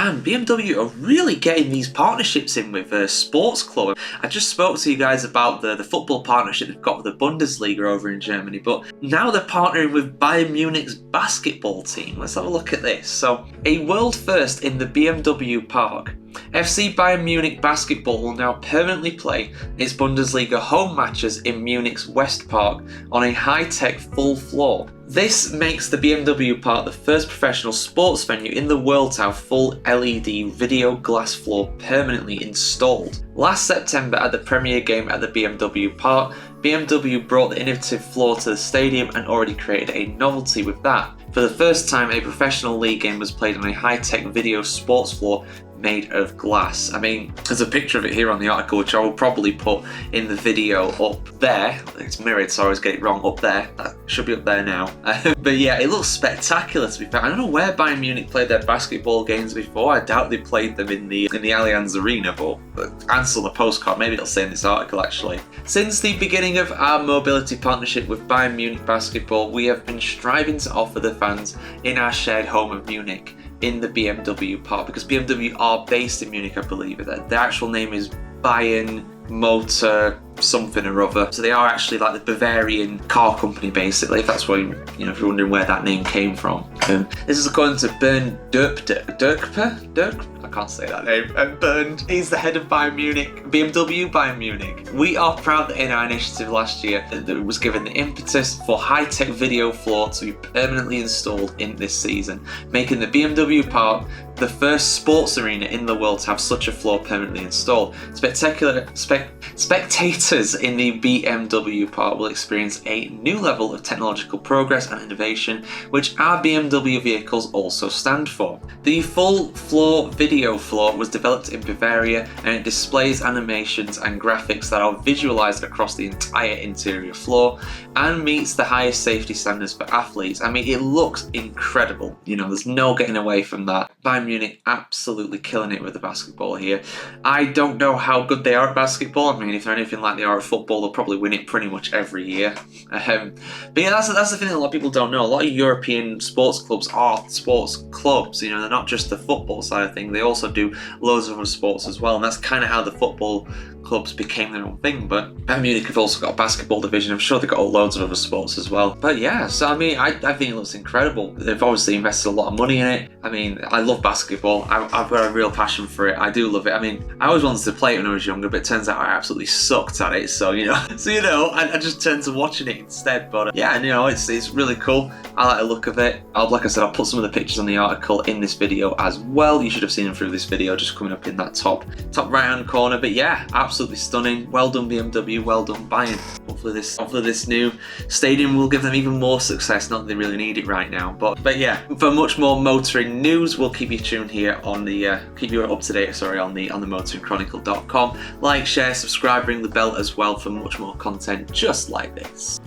man, BMW are really getting these partnerships in with Sports Club. I just spoke to you guys about the football partnership they've got with the Bundesliga over in Germany, but now they're partnering with Bayern Munich's basketball team. Let's have a look at this. So, a world first in the BMW Park. FC Bayern Munich Basketball will now permanently play its Bundesliga home matches in Munich's West Park on a high-tech full floor. This makes the BMW Park the first professional sports venue in the world to have full LED video glass floor permanently installed. Last September at the premiere game at the BMW Park, BMW brought the innovative floor to the stadium and already created a novelty with that. For the first time, a professional league game was played on a high-tech video sports floor made of glass. I mean, there's a picture of it here on the article, which I will probably put in the video up there. It's mirrored, so I always get it wrong. Up there. That should be up there now. But yeah, it looks spectacular, to be fair. I don't know where Bayern Munich played their basketball games before. I doubt they played them in the Allianz Arena, but answer the postcard. Maybe it'll say in this article, actually. Since the beginning of our mobility partnership with Bayern Munich Basketball, we have been striving to offer the fans in our shared home of Munich in the BMW Park, because BMW are based in Munich, I believe. The actual name is Bayern Motor something or other. So they are actually like the Bavarian car company, basically, if that's why, if you're wondering where that name came from. This is according to Bernd Dirkper? I can't say that name. Bernd, he's the head of Bayern Munich, BMW Bayern Munich. We are proud that in our initiative last year that it was given the impetus for high-tech video floor to be permanently installed in this season, making the BMW Park the first sports arena in the world to have such a floor permanently installed. Spectators in the BMW Park will experience a new level of technological progress and innovation, which our BMW vehicles also stand for. The full floor video floor was developed in Bavaria, and it displays animations and graphics that are visualized across the entire interior floor and meets the highest safety standards for athletes. I mean, it looks incredible. There's no getting away from that. Bayern Munich absolutely killing it with the basketball here. I don't know how good they are at basketball. I mean, if they're anything like they are at football, they'll probably win it pretty much every year. But yeah, that's the thing that a lot of people don't know. A lot of European sports clubs are sports clubs. They're not just the football side of things. They also do loads of other sports as well, and that's kind of how the football clubs became their own thing. But Bayern Munich have also got a basketball division. I'm sure they've got loads of other sports as well. But yeah, so I mean, I think it looks incredible. They've obviously invested a lot of money in it. I mean, I love basketball. I've got a real passion for it. I do love it. I mean, I always wanted to play it when I was younger, but it turns out I absolutely sucked at it. So I just turned to watching it instead. But yeah, and it's really cool. I like the look of it. Like I said, I'll put some of the pictures on the article in this video as well. You should have seen them through this video, just coming up in that top right hand corner. But yeah, absolutely stunning. Well done BMW, well done Bayern. Hopefully this new stadium will give them even more success. Not that they really need it right now, but yeah, for much more motoring news, we'll keep you tuned here on the keep you up to date. On the motoringchronicle.com. Like, share, subscribe, ring the bell as well for much more content just like this.